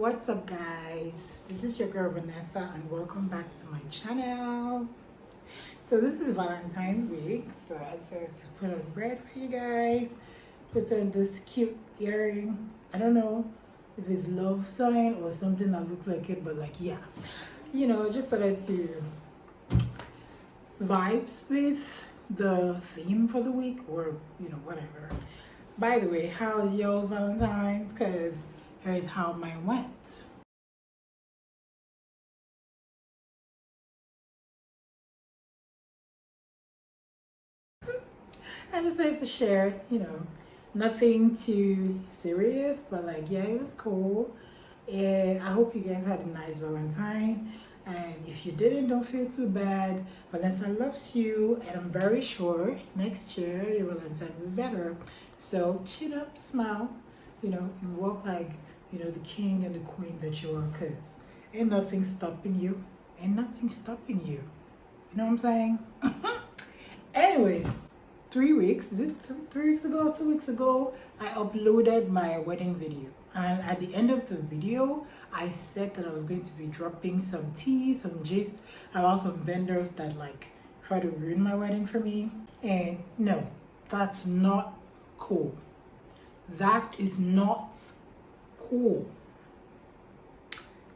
What's up, guys? This is your girl Vanessa and welcome back to my channel. So this is Valentine's week, so I chose to put on bread for you guys. Put on this cute earring. I don't know if it's love sign or something that looks like it, but like, yeah, just started to vibes with the theme for the week, or whatever. By the way, how's yours Valentine's? Because here's how mine went. I decided to share, nothing too serious, but like, yeah, it was cool. And I hope you guys had a nice Valentine. And if you didn't, don't feel too bad. Vanessa loves you, and I'm very sure next year your Valentine will be better. So chin up, smile, and walk like, the king and the queen that you are, because ain't nothing stopping you. Ain't nothing stopping you. You know what I'm saying? Anyways, 3 weeks, is it 3 weeks ago, 2 weeks ago, I uploaded my wedding video. And at the end of the video, I said that I was going to be dropping some tea, some gist about some vendors that like try to ruin my wedding for me. And no, that's not cool. That is not cool.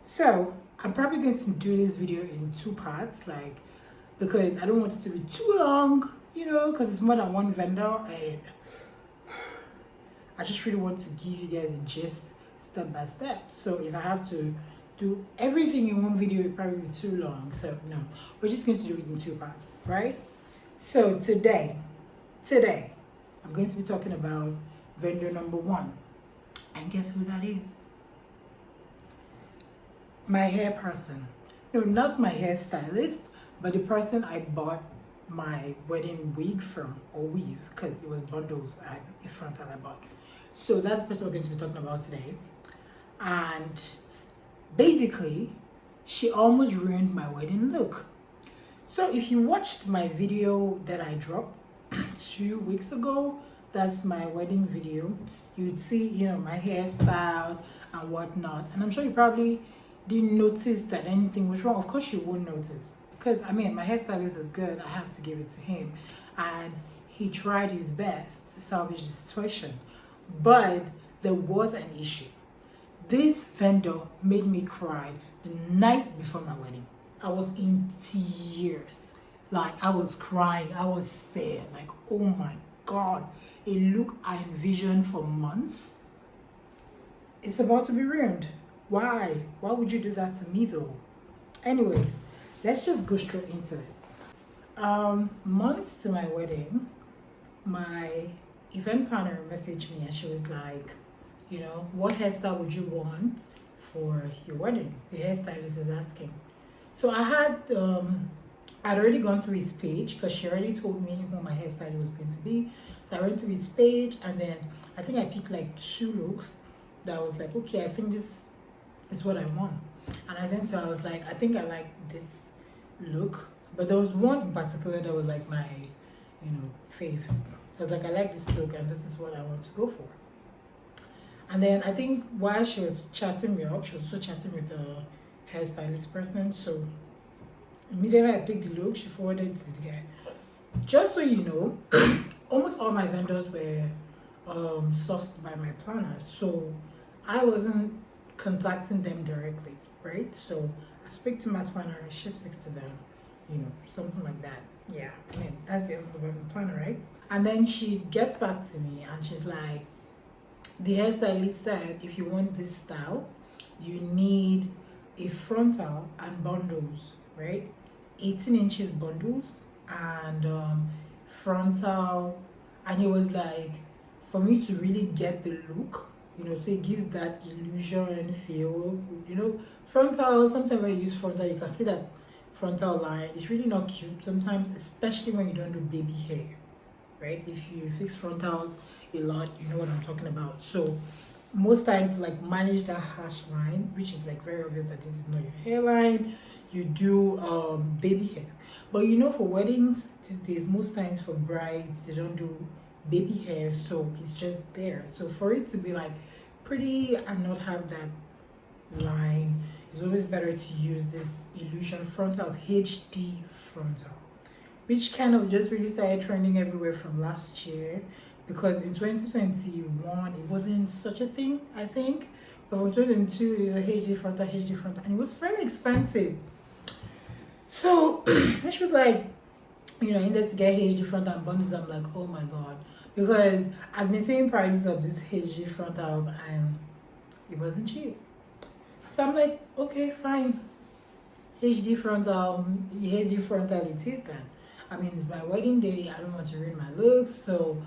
So I'm probably going to do this video in 2 parts, like, because I don't want it to be too long, because it's more than one vendor, and I just really want to give you guys a gist step by step. So if I have to do everything in one video, it probably be too long. So no, we're just going to do it in 2 parts, right? So today, I'm going to be talking about vendor number 1. And guess who that is? My hair person. No, not my hairstylist, but the person I bought my wedding wig from, or weave, because it was bundles and a frontal I bought. So that's the person we're going to be talking about today. And basically, she almost ruined my wedding look. So if you watched my video that I dropped 2 weeks ago, that's my wedding video, you would see, my hairstyle and whatnot. And I'm sure you probably didn't notice that anything was wrong. Of course you won't notice, because I mean, my hairstylist is good. I have to give it to him, and he tried his best to salvage the situation, but there was an issue. This vendor made me cry the night before my wedding. I was in tears, like I was crying, I was sad, like, oh my god, a look I envisioned for months, it's about to be ruined. Why would you do that to me though? Anyways, let's just go straight into it. Months to my wedding, my event planner messaged me and she was like, what hairstyle would you want for your wedding? The hairstylist is asking. So I'd already gone through his page, because she already told me who my hairstylist was going to be. So I went through his page, and then I think I picked like 2 looks that was like, okay, I think this is what I want. And I sent her, I was like, I think I like this look, but there was one in particular that was like my, fave. I was like, I like this look, and this is what I want to go for. And then I think while she was chatting me up, she was also chatting with the hairstylist person. So immediately I picked the look, she forwarded it to the guy. Just so you know, almost all my vendors were sourced by my planners, so I wasn't contacting them directly, right? So I speak to my planner, she speaks to them, something like that. Yeah, I mean, that's the essence of having a planner, right? And then she gets back to me and she's like, the hairstylist said if you want this style, you need a frontal and bundles, right? 18 inches bundles and frontal. And it was like, for me to really get the look, so it gives that illusion feel, frontal. Sometimes when you use frontal, you can see that frontal line. It's really not cute sometimes, especially when you don't do baby hair, right? If you fix frontals a lot, you know what I'm talking about. So most times, like, manage that harsh line, which is like very obvious that this is not your hairline, you do baby hair. But for weddings these days, most times for brides, they don't do baby hair, so it's just there. So for it to be like pretty and not have that line, it's always better to use this Illusion frontals, HD frontal, which kind of just really started trending everywhere from last year, because in 2021 it wasn't such a thing, I think. But from 2022 it was a HD frontal, and it was very expensive. So she was like, you know, index to get HD frontal and bundles. I'm like, oh my god, because I've been seeing prices of these HD frontals and it wasn't cheap. So I'm like, okay, fine, HD frontal it is then. I mean, it's my wedding day. I don't want to ruin my looks, so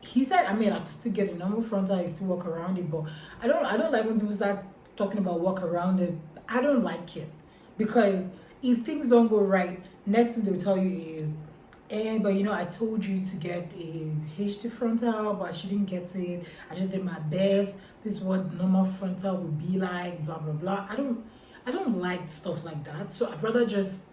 he said, I mean, I could still get a normal frontal, I still walk around it, but I don't like when people start talking about walk around it. I don't like it, because if things don't go right, next thing they'll tell you is, but you know, I told you to get a HD frontal, but she didn't get it. I just did my best. This is what normal frontal would be like, blah blah blah. I don't like stuff like that. So I'd rather just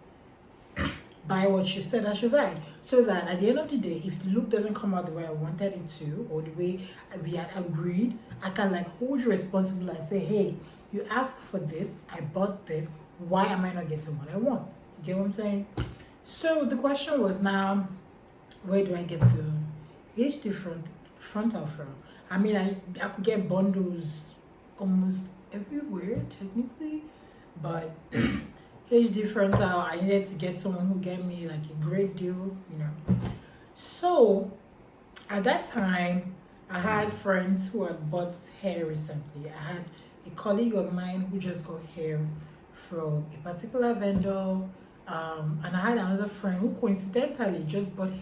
buy what she said I should buy, so that at the end of the day, if the look doesn't come out the way I wanted it to, or the way we had agreed, I can like hold you responsible and say, hey, you asked for this, I bought this, why am I not getting what I want? You get what I'm saying? So the question was now, where do I get the HD frontal from? I mean, I could get bundles almost everywhere technically, but HD frontal, I needed to get someone who gave me like a great deal, you know. So at that time, I had friends who had bought hair recently. I had a colleague of mine who just got hair from a particular vendor, and I had another friend who coincidentally just bought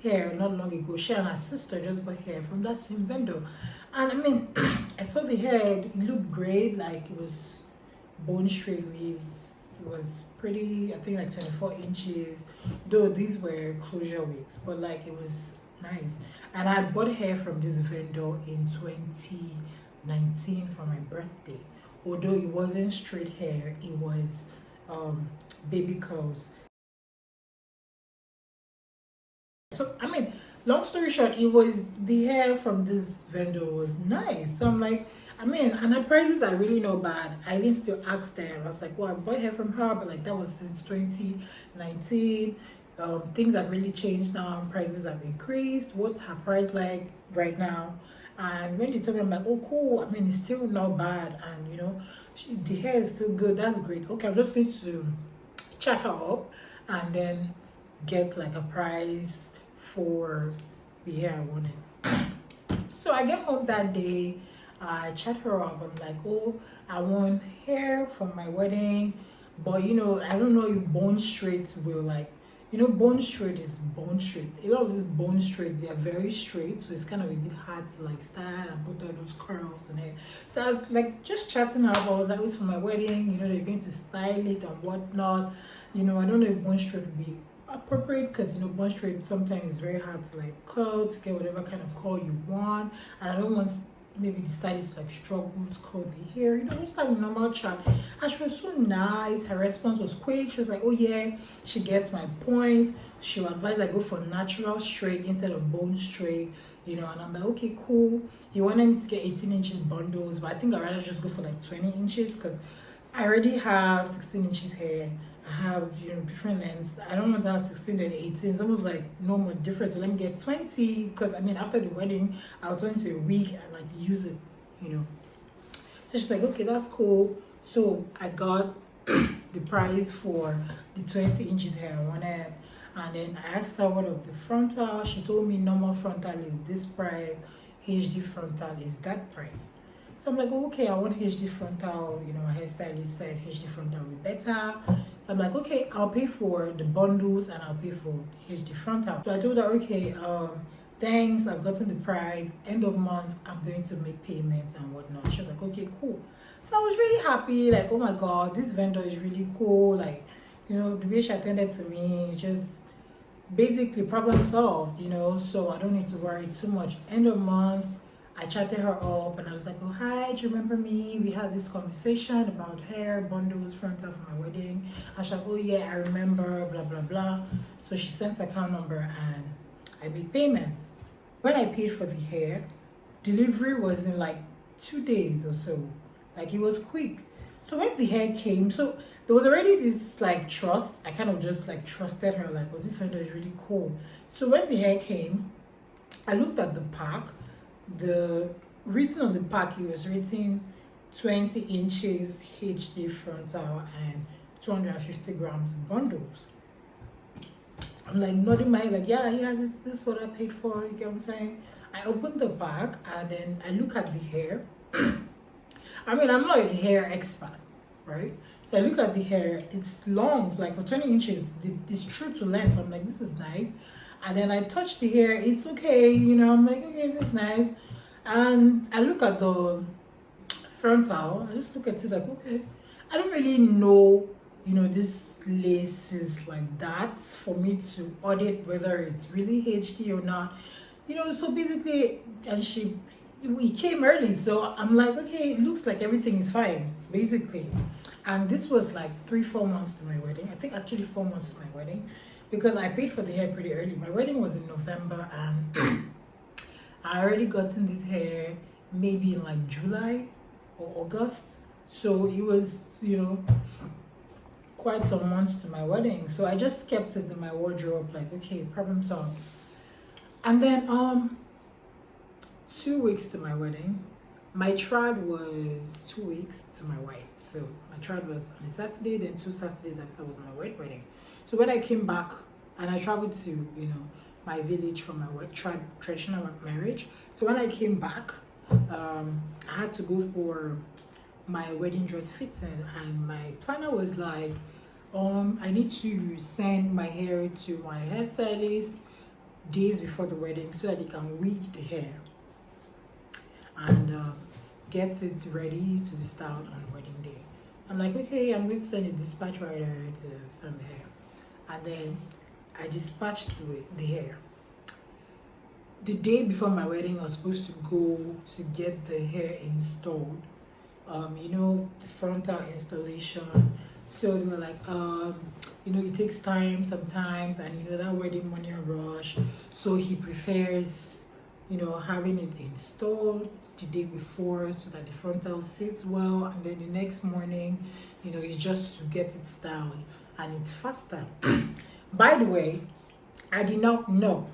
hair not long ago. She and her sister just bought hair from that same vendor, and I mean, I saw the hair; it looked great. Like it was bone straight weaves. It was pretty. I think like 24 inches. Though these were closure wigs, but like it was nice. And I bought hair from this vendor in 2019 for my birthday. Although it wasn't straight hair, it was baby curls. So I mean, long story short, it was the hair from this vendor was nice. So I'm like, I mean, and the prices are really not bad. I even still asked them. I was like, well, I bought hair from her, but like that was since 2019. Things have really changed now. Prices have increased. What's her price like right now? And when they told me, I'm like, oh, cool. I mean, it's still not bad, and you know, the hair is still good. That's great. Okay, I'm just going to chat her up and then get like a price for the hair I wanted. So I get home that day, I chat her up. I'm like, oh, I want hair for my wedding, but you know, I don't know if bone straight will like, you know, bone straight is bone straight. A lot of these bone straights, they are very straight, so it's kind of a bit hard to like style and put all those curls and hair. So I was like just chatting her up. I was like, it's for my wedding, you know, they're going to style it and whatnot. You know, I don't know if bone straight would be appropriate, because you know, bone straight sometimes it's very hard to like curl to get whatever kind of curl you want, and I don't want maybe the stylist like struggle to curl the hair, you know, just like a normal chat. And she was so nice. Her response was quick. She was like, oh yeah, she gets my point. She'll advise I go for natural straight instead of bone straight, you know. And I'm like, okay, cool. You wanted me to get 18 inches bundles, but I think I'd rather just go for like 20 inches, because I already have 16 inches hair. I have, you know, different lengths. I don't want to have 16 and 18. It's almost like no more difference. So let me get 20, because I mean, after the wedding, I'll turn into a week and like use it, you know. So she's like, okay, that's cool. So I got the price for the 20 inches hair I wanted. And then I asked her what of the frontal. She told me normal frontal is this price, HD frontal is that price. So I'm like, oh, okay, I want HD frontal. You know, my hairstylist said HD frontal will be better. So I'm like, okay, I'll pay for the bundles and I'll pay for HD frontal. So I told her, okay, thanks, I've gotten the price. End of month, I'm going to make payments and whatnot. She was like, okay, cool. So I was really happy, like, oh my god, this vendor is really cool. Like, you know, the way she attended to me, just basically problem solved, you know. So I don't need to worry too much. End of month, I chatted her up and I was like, oh, hi, do you remember me? We had this conversation about hair, bundles, frontal for my wedding. I was like, oh yeah, I remember, blah, blah, blah. So she sent account number and I made payments. When I paid for the hair, delivery was in like 2 days or so. Like it was quick. So when the hair came, so there was already this like trust. I kind of just like trusted her, like, oh, this vendor is really cool. So when the hair came, I looked at the pack. The written on the pack, it was written 20 inches HD frontal and 250 grams bundles. I'm like nodding my head, like, yeah, this is what I paid for. You get what I'm saying? I opened the bag and then I look at the hair. I mean, I'm not a hair expert, right? So I look at the hair, it's long, like for 20 inches, it's true to length. I'm like, this is nice. And then I touch the hair, it's okay, you know, I'm like, okay, this is nice. And I look at the frontal, I just look at it like, okay, I don't really know, you know, this lace is like that for me to audit whether it's really HD or not. You know, so basically, and we came early, so I'm like, okay, it looks like everything is fine, basically. And this was like 3-4 months to my wedding. I think actually 4 months to my wedding, because I paid for the hair pretty early. My wedding was in November, and I already gotten this hair maybe in like July or August. So it was, you know, quite some months to my wedding. So I just kept it in my wardrobe, like, okay, problem solved. And then 2 weeks to my wedding, my trad was 2 weeks to my white. So my trad was on a Saturday, then 2 Saturdays after was my white wedding. So when I came back and I traveled to, you know, my village for my traditional marriage. So when I came back, I had to go for my wedding dress fitting, and my planner was like, I need to send my hair to my hairstylist days before the wedding so that they can wig the hair and get it ready to be styled on wedding day. I'm like, okay, I'm going to send a dispatch rider to send the hair. And then I dispatched the hair. The day before my wedding, I was supposed to go to get the hair installed. You know, the frontal installation. So they were like, you know, it takes time sometimes, and you know that wedding money rush. So he prefers, you know, having it installed the day before so that the frontal sits well, and then the next morning, you know, it's just to get it styled and it's faster. By the way, I did not know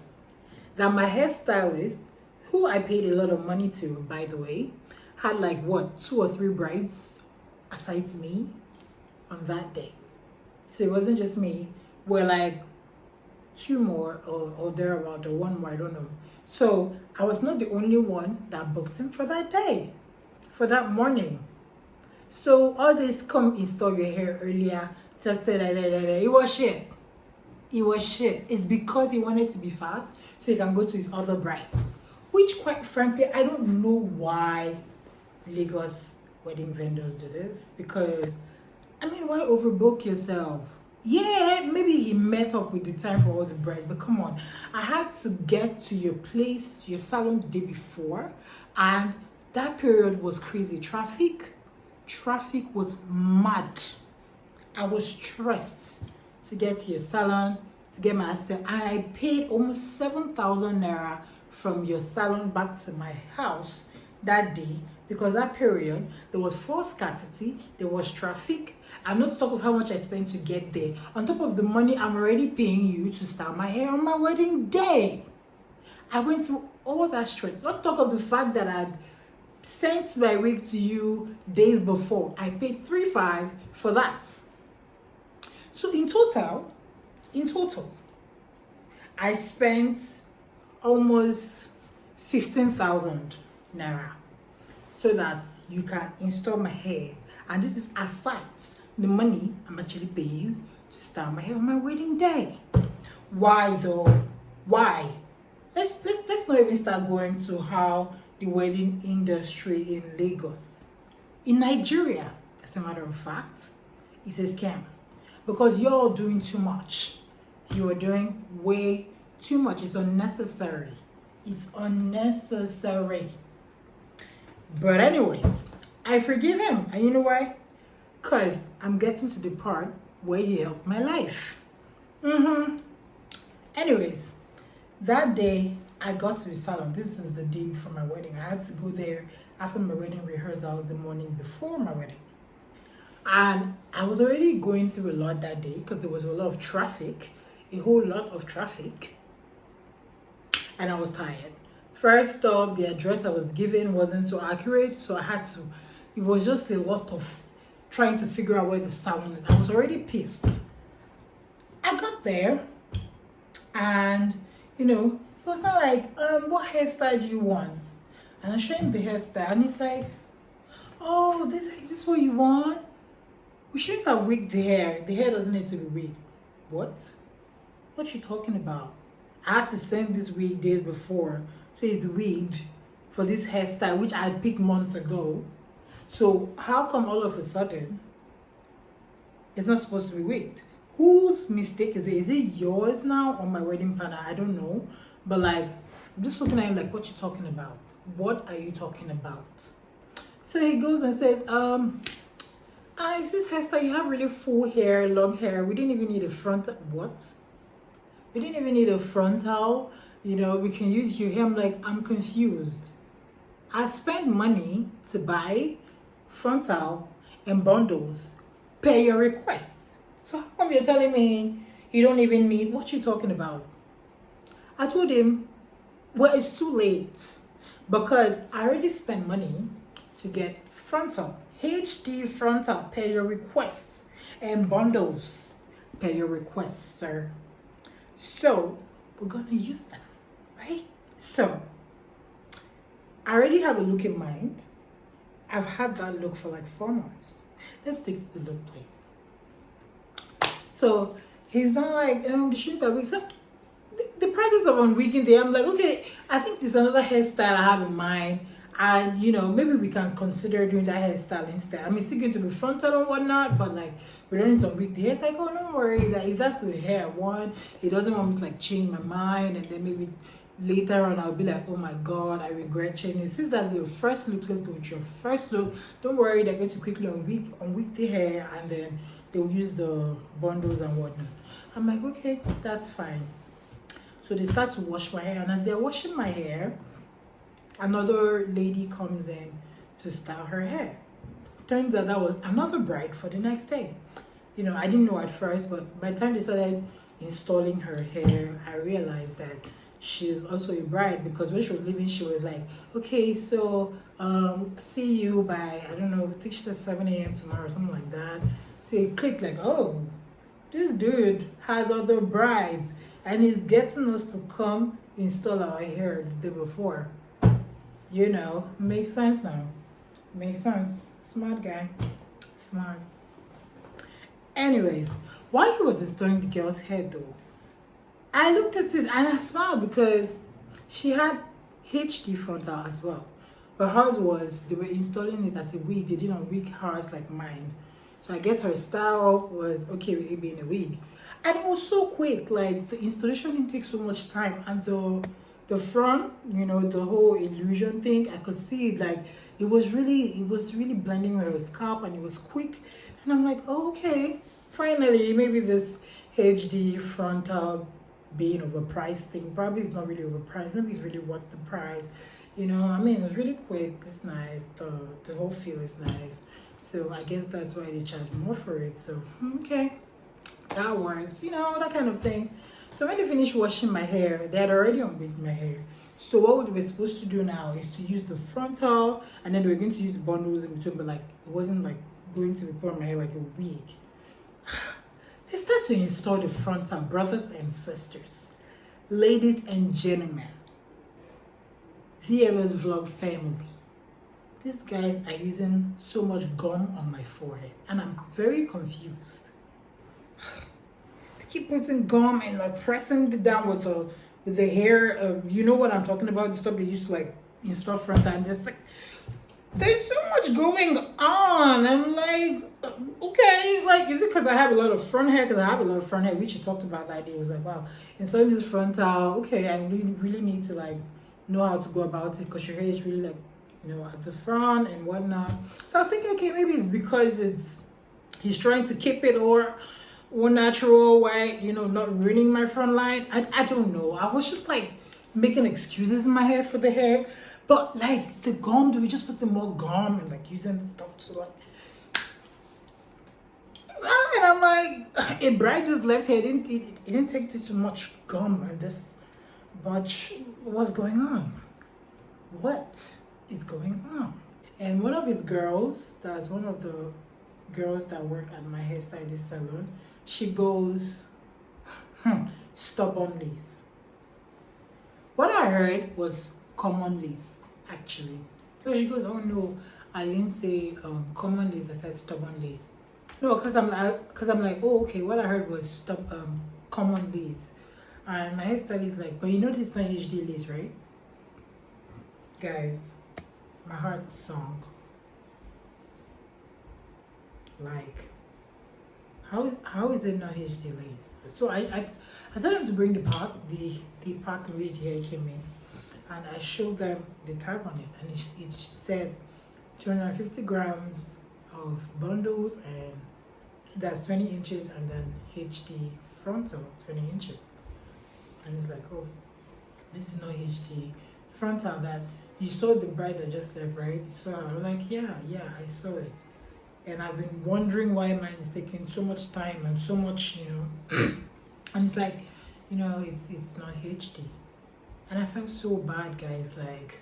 that my hairstylist, who I paid a lot of money to, by the way, had like what, 2 or 3 brides aside me on that day. So it wasn't just me. We're like 2 more or thereabout, or 1 more, I don't know. So I was not the only one that booked him for that day, for that morning. So all this come install your hair earlier, just say that it was shit. It was shit. It's because he wanted to be fast so he can go to his other bride. Which, quite frankly, I don't know why Lagos wedding vendors do this. Because, I mean, why overbook yourself? Yeah, maybe he met up with the time for all the brides, but come on. I had to get to your place, your salon, the day before, and that period was crazy. Traffic was mad. I was stressed to get to your salon, to get my hair, and I paid almost 7,000 naira from your salon back to my house that day, because that period there was fuel scarcity, there was traffic, and not to talk of how much I spent to get there, on top of the money I'm already paying you to style my hair on my wedding day. I went through all that stress, not to talk of the fact that I'd sent my wig to you days before. I paid 3,500 for that. So in total, I spent almost 15,000 naira so that you can install my hair. And this is aside the money I'm actually paying you to style my hair on my wedding day. Why though? Why? Let's not even start going to how the wedding industry in Lagos, in Nigeria, as a matter of fact, is a scam. Because you're all doing too much. You are doing way too much. It's unnecessary. It's unnecessary. But anyways, I forgive him. And you know why? Because I'm getting to the part where he helped my life. Anyways, that day I got to the salon. This is the day before my wedding. I had to go there after my wedding rehearsals the morning before my wedding. And I was already going through a lot that day because there was a lot of traffic, a whole lot of traffic, and I was tired. First off, the address I was given wasn't so accurate, so I had to, it was just a lot of trying to figure out where the salon is. I was already pissed. I got there, and it was not like, what hairstyle do you want? And I showed him the hairstyle, and he's like, oh, this is what you want? We shouldn't have wigged the hair. The hair doesn't need to be wigged. What? What you talking about? I had to send this wig days before, so it's wigged for this hairstyle, which I picked months ago. So how come all of a sudden it's not supposed to be wigged? Whose mistake is it? Is it yours now or my wedding planner? I don't know. But like, I'm just looking at him like, what you talking about? What are you talking about? So he goes and says, is this hairstyle? You have really full hair, long hair. We didn't even need a frontal. What? We didn't even need a frontal. We can use your hair. I'm like, I'm confused. I spent money to buy frontal and bundles per your requests. So how come you're telling me you don't even need? What you talking about? I told him, well, it's too late because I already spent money to get frontal, HD frontal per your requests, and bundles per your requests, sir. So we're gonna use them, right? So I already have a look in mind. I've had that look for like 4 months. Let's stick to the look, please. So he's not like, the shoot that week. So the process of unwigging there, I'm like, okay, I think there's another hairstyle I have in mind. And maybe we can consider doing that hairstyle instead. I mean, it's still going to be frontal and whatnot, but like we don't need to unwig the hair. It's like, oh, don't worry, that if that's the hair I want, he doesn't want me to like change my mind, and then maybe later on I'll be like, oh my god, I regret changing. Since that's the first look, let's go with your first look. Don't worry, they're going to quickly unwig the hair, and then they'll use the bundles and whatnot. I'm like, okay, that's fine. So they start to wash my hair, and as they're washing my hair, another lady comes in to style her hair. Turns out that was another bride for the next day. I didn't know at first, but by the time they started installing her hair, I realized that she's also a bride, because when she was leaving, she was like, okay, so see you by, I don't know, I think she said 7 a.m. tomorrow or something like that. So it clicked like, oh, this dude has other brides and he's getting us to come install our hair the day before. Makes sense now. Makes sense. Smart guy. Smart. Anyways, while he was installing the girl's hair though, I looked at it and I smiled because she had HD frontal as well. But hers was, they were installing it as a wig. They didn't wig hers like mine. So I guess her style was okay with it being a wig. And it was so quick. Like, the installation didn't take so much time. And the front, the whole illusion thing, I could see it, like, it was really blending with her scalp, and it was quick. And I'm like, oh, okay, finally, maybe this HD frontal being overpriced thing, probably it's not really overpriced, maybe it's really worth the price. I mean, it's really quick, it's nice, the whole feel is nice. So I guess that's why they charge more for it. So okay, that works, that kind of thing. So when they finished washing my hair, they had already unwigged my hair. So what we were supposed to do now is to use the frontal, and then we were going to use the bundles in between, but like it wasn't like going to be put on my hair like a wig. They start to install the frontal, brothers and sisters, ladies and gentlemen, VLS Vlog family. These guys are using so much gum on my forehead, and I'm very confused. They keep putting gum and like pressing it down with the hair. You know what I'm talking about? The stuff they used to like install frontal, and just like there's so much going on. I'm like, okay, like, is it because I have a lot of front hair? Because I have a lot of front hair, which you talked about that day. It was like, wow, installing this frontal, okay, I really need to like know how to go about it, because your hair is really like, at the front and whatnot. So I was thinking, okay, maybe it's because he's trying to keep it or natural, white, not ruining my front line. I don't know. I was just like making excuses in my hair for the hair. But like the gum, do we just put some more gum and like using stuff to like And I'm like, a bride just left here. It didn't take too much gum and this much. What's going on? What is going on? And one of his girls, that's one of the girls that work at my hairstylist salon, she goes, stubborn lace. What I heard was common lace, actually. So she goes, oh no, I didn't say common lace, I said stubborn lace. No, because I'm like, oh okay, what I heard was common lace. And my hairstylist is like, but you know this is not HD lace, right? Guys, my heart sunk. Like, how is it not HD lace? So I told them to bring the pack in which the hair came in, and I showed them the tag on it, and it said 250 grams of bundles, and that's 20 inches, and then HD frontal 20 inches. And it's like, oh, this is not HD frontal. That you saw the bride that just left, right? So I was like, yeah, I saw it. And I've been wondering why mine is taking so much time and so much, and it's like, it's not HD. And I felt so bad, guys. Like,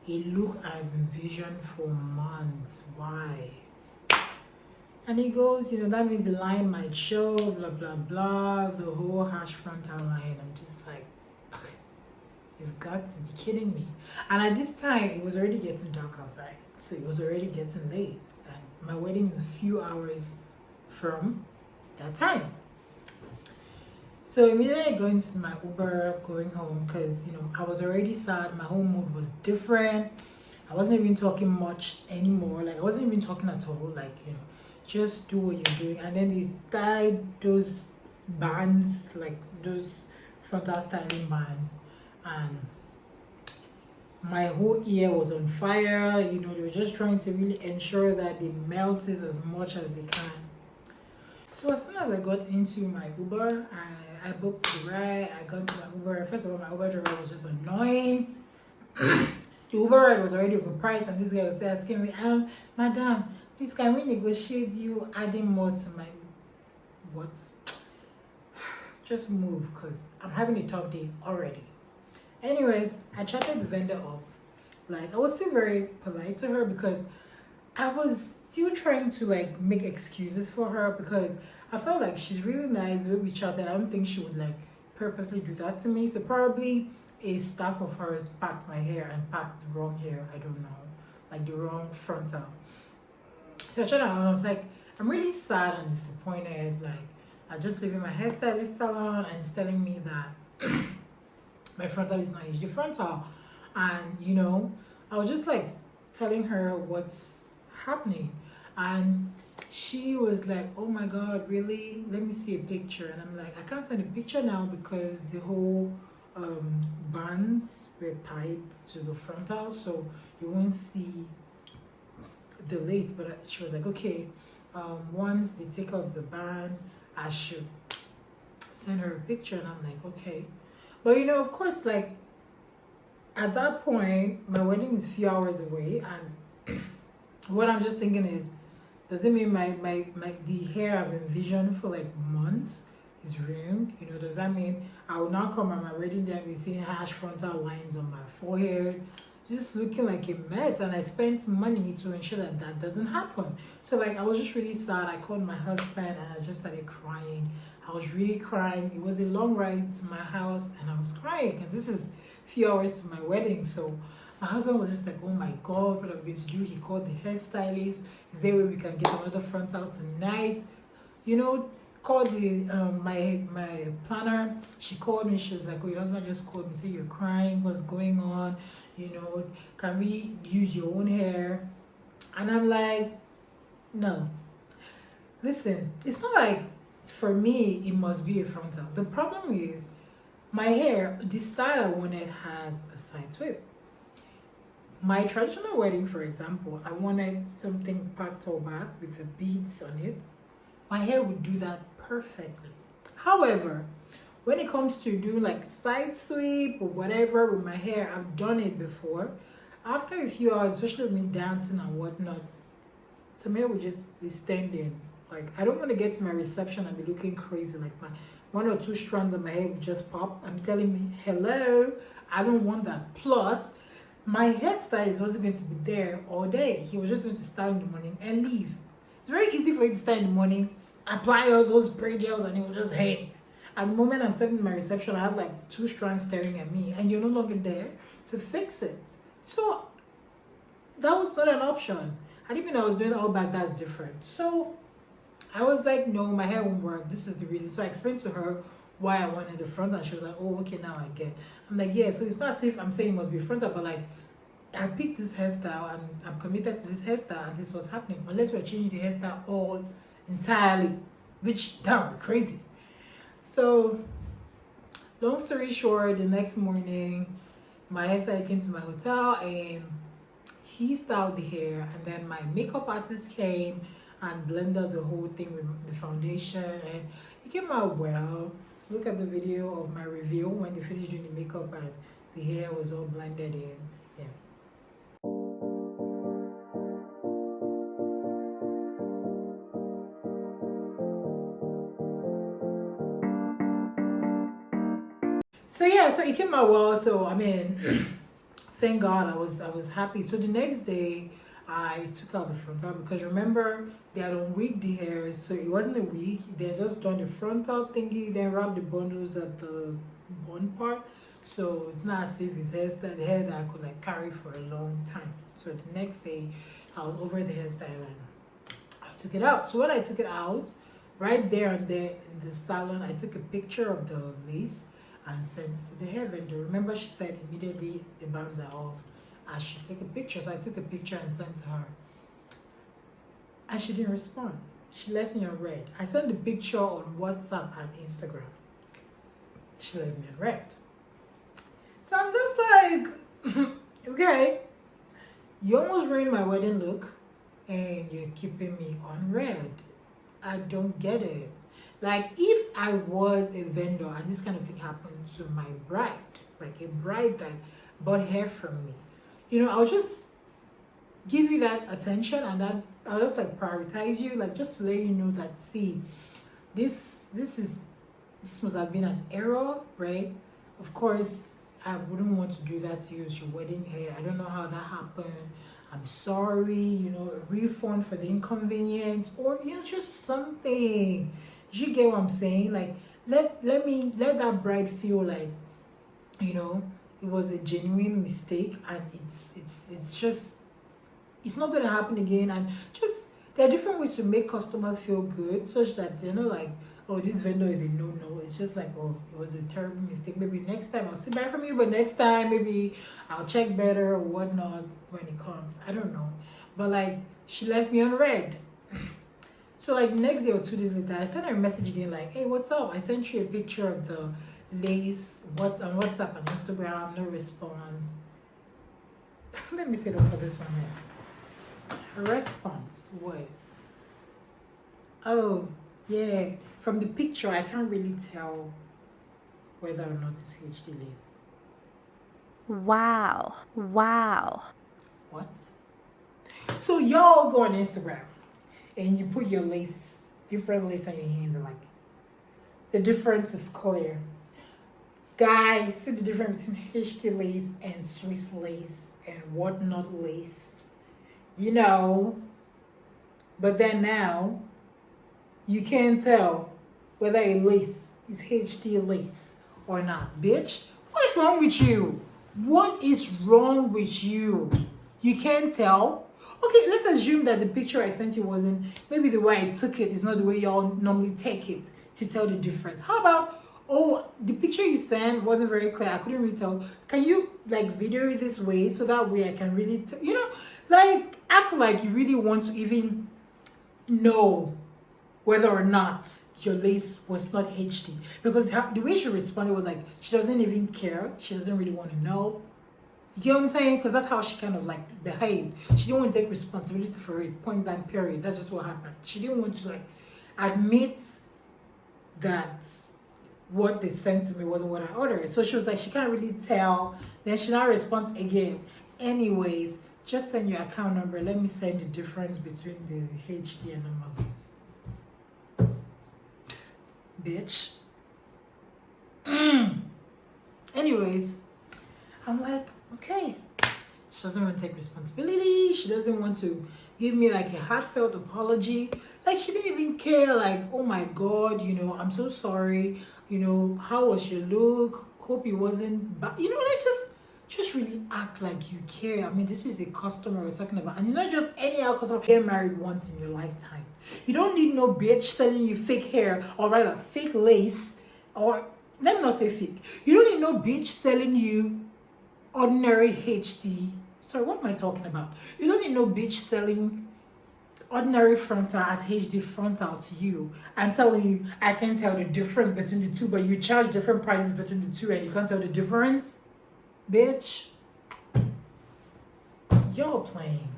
a look I've envisioned for months. Why? And he goes, that means the line might show, blah blah blah, the whole harsh frontal line. I'm just like, you've got to be kidding me. And at this time, it was already getting dark outside, so it was already getting late. And my wedding is a few hours from that time. So immediately I go into my Uber going home, because I was already sad. My whole mood was different. I wasn't even talking much anymore. Like, I wasn't even talking at all. Like, just do what you're doing. And then they tied those bands, like those frontal styling bands, and my whole ear was on fire. They were just trying to really ensure that they melted as much as they can. So as soon as I got into my Uber, I booked the ride. I got into my Uber. First of all, my Uber driver was just annoying. The Uber ride was already overpriced, and this guy was asking me, madam, please can we negotiate you adding more to my what? Just move, because I'm having a tough day already. Anyways, I chatted the vendor up. Like, I was still very polite to her, because I was still trying to like make excuses for her, because I felt like she's really nice. We chatted. I don't think she would like purposely do that to me. So probably a staff of hers packed my hair and packed the wrong hair. I don't know, like the wrong frontal. So I chatted, and I was like, I'm really sad and disappointed. Like, I just live in my hairstylist salon, and it's telling me that my frontal is not HD frontal. And I was just like telling her what's happening, and she was like, oh my god, really, let me see a picture. And I'm like, I can't send a picture now, because the whole bands were tied to the frontal, so you won't see the lace. But she was like, okay, once they take off the band, I should send her a picture. And I'm like, okay. But of course, like, at that point, my wedding is a few hours away, and what I'm just thinking is, does it mean my the hair I've envisioned for like months is ruined? Does that mean I will now come at my wedding day and be seeing harsh frontal lines on my forehead, just looking like a mess? And I spent money to ensure that that doesn't happen. So like, I was just really sad. I called my husband, and I just started crying. I was really crying. It was a long ride to my house, and I was crying. And this is a few hours to my wedding, so my husband was just like, oh my god, what are we going to do? He called the hairstylist. Is there a way we can get another frontal tonight? Called the my planner. She called me. She was like, oh, your husband just called me, say you're crying, what's going on? Can we use your own hair? And I'm like, no. Listen, it's not like for me it must be a frontal. The problem is, my hair, the style I wanted has a side sweep. My traditional wedding, for example, I wanted something packed all back with the beads on it. My hair would do that perfectly. However, when it comes to doing like side sweep or whatever with my hair, I've done it before. After a few hours, especially with me dancing and whatnot, some hair would just be standing Like, I don't want to get to my reception and be looking crazy. Like, my 1 or 2 strands of my hair would just pop. I'm telling me, hello, I don't want that. Plus, my hairstylist wasn't going to be there all day. He was just going to start in the morning and leave. It's very easy for you to start in the morning, apply all those braid gels, and it will just hang. At the moment I'm standing in my reception, I have like 2 strands staring at me, and you're no longer there to fix it. So that was not an option. I didn't even know I was doing all back, that's different. So I was like, no, my hair won't work. This is the reason. So I explained to her why I wanted the front, and she was like, oh, okay, now I get. I'm like, yeah, so it's not as if I'm saying it must be frontal, but like, I picked this hairstyle and I'm committed to this hairstyle, and this was happening. Unless we're changing the hairstyle all entirely, which that would be crazy. So, long story short, the next morning, my hairstylist came to my hotel and he styled the hair, and then my makeup artist came and blended the whole thing with the foundation, and it came out well. So look at the video of my reveal when they finished doing the makeup and the hair was all blended in. Yeah. So yeah, so it came out well. So I mean, thank God I was happy. So the next day I took out the frontal, because remember they had unwigged the hair, so it wasn't a wig. They had just done the frontal thingy, then wrapped the bundles at the bun part. So it's not as if it's hairstyle, the hair that I could like carry for a long time. So the next day I was over the hairstyle and I took it out. So when I took it out, right there and there in the salon, I took a picture of the lace and sent to the hair vendor. Remember, she said immediately the bands are off, I should take a picture. So I took a picture and sent to her, and she didn't respond. She left me on red. I sent the picture on WhatsApp and Instagram. She left me on red. So I'm just like, okay, you almost ruined my wedding look and you're keeping me on red. I don't get it. Like, if I was a vendor and this kind of thing happened to my bride, like a bride that bought hair from me, you know, I'll just give you that attention, and that I'll just like prioritize you, like just to let you know that, see, this must have been an error, right? Of course, I wouldn't want to do that to you. It's your wedding hair. I don't know how that happened. I'm sorry, you know, a refund for the inconvenience, or you know, just something. You get what I'm saying? Like, let that bride feel like, you know, it was a genuine mistake, and it's just, it's not gonna happen again. And just, there are different ways to make customers feel good, such that they're not like, oh, this vendor is a no. It's just like, oh, it was a terrible mistake. Maybe next time I'll still buy from you, but next time maybe I'll check better or whatnot when it comes. I don't know. But like, she left me on red. So like next day or 2 days later, I sent her a message again like, hey, what's up? I sent you a picture of the lace, what on WhatsApp and Instagram, no response. Let me sit up for this one here. Her response was, oh, yeah, from the picture, I can't really tell whether or not it's HD lace. Wow. What? So y'all go on Instagram and you put your lace, different lace on your hands, and like, the difference is clear. Guys, see the difference between HD lace and Swiss lace and whatnot lace. You know, but then now, you can't tell whether a lace is HD lace or not. Bitch, what's wrong with you? What is wrong with you? You can't tell? Okay, let's assume that the picture I sent you wasn't, maybe the way I took it is not the way y'all normally take it to tell the difference. How about, oh, the picture you sent wasn't very clear, I couldn't really tell. Can you like video it this way so that way I can really tell, you know, like act like you really want to even know whether or not your lace was not HD. Because the way she responded was like, she doesn't even care. She doesn't really want to know. You get what I'm saying? Because that's how she kind of like behaved. She didn't want to take responsibility for it, point blank period. That's just what happened. She didn't want to like admit that what they sent to me wasn't what I ordered. So she was like, she can't really tell. Then she now responds again, anyways, just send your account number. Let me send the difference between the HD and normal lace. bitch. Anyways, I'm like, okay. She doesn't want to take responsibility. She doesn't want to give me like a heartfelt apology. Like, she didn't even care. Like, oh my God, you know, I'm so sorry. You know, how was your look? Hope it wasn't bad. You know, like, just really act like you care. I mean, this is a customer we're talking about. And you're not just any other customer. Get married once in your lifetime. You don't need no bitch selling you fake hair, or rather fake lace, or let me not say fake. You don't need no bitch selling you ordinary HD. Sorry, what am I talking about? You don't need no bitch selling ordinary frontal as HD frontal to you and telling you I can't tell the difference between the two, but you charge different prices between the two and you can't tell the difference. Bitch, y'all playing.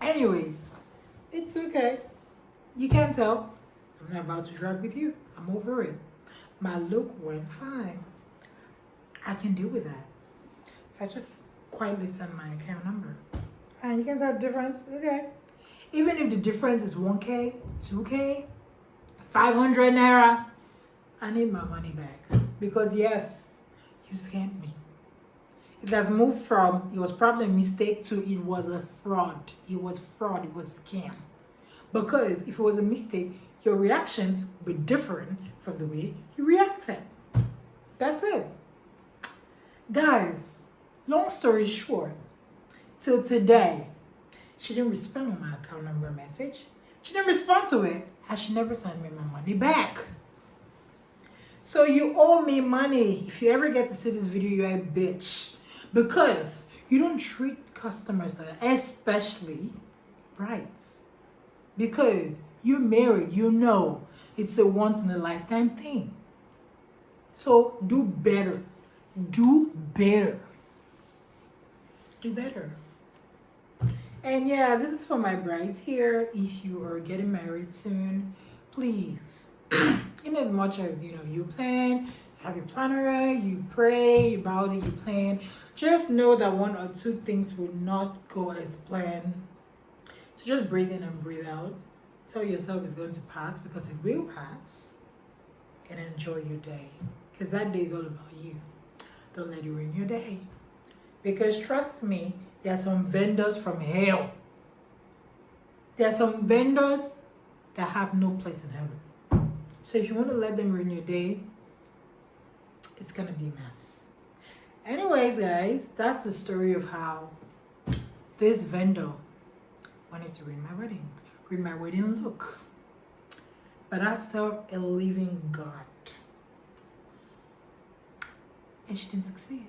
Anyways, it's okay. You can't tell. I'm not about to drag with you. I'm over it. My look went fine. I can deal with that. So I just quietly send my account number. And you can tell the difference. Okay. Even if the difference is 1K, 2K, 500 naira, I need my money back. Because yes, you scammed me. It has moved from it was probably a mistake to it was a fraud. It was fraud. It was scam. Because if it was a mistake, your reactions were different from the way you reacted. That's it. Guys, long story short, till today, she didn't respond on my account number message. She didn't respond to it, and she never sent me my money back. So you owe me money. If you ever get to see this video, you're a bitch. Because you don't treat customers like that, especially brides. Because you're married, you know it's a once in a lifetime thing. So do better. Do better. Do better. And yeah, this is for my brides here. If you are getting married soon, please, in as much as you know, you plan, have your planner, you pray about it, you plan. Just know that one or two things will not go as planned. So just breathe in and breathe out. Tell yourself it's going to pass because it will pass. And enjoy your day. Because that day is all about you. Don't let it ruin your day. Because trust me, there are some vendors from hell. There are some vendors that have no place in heaven. So if you want to let them ruin your day, it's going to be a mess. Anyways, guys, that's the story of how this vendor wanted to ruin my wedding look. But I serve a living God. And she didn't succeed.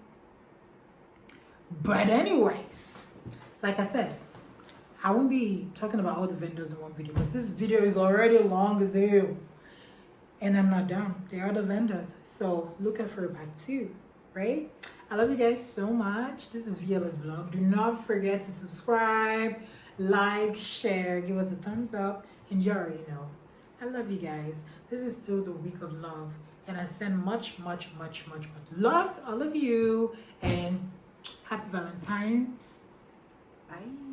But anyways, like I said, I won't be talking about all the vendors in one video because this video is already long as hell. And I'm not done. There are other vendors. So look out for part 2, right? I love you guys so much. This is Viola's Vlog. Do not forget to subscribe, like, share, give us a thumbs up, and you already know. I love you guys. This is still the week of love. And I send much, much, much, much, much love to all of you. And happy Valentine's. Bye.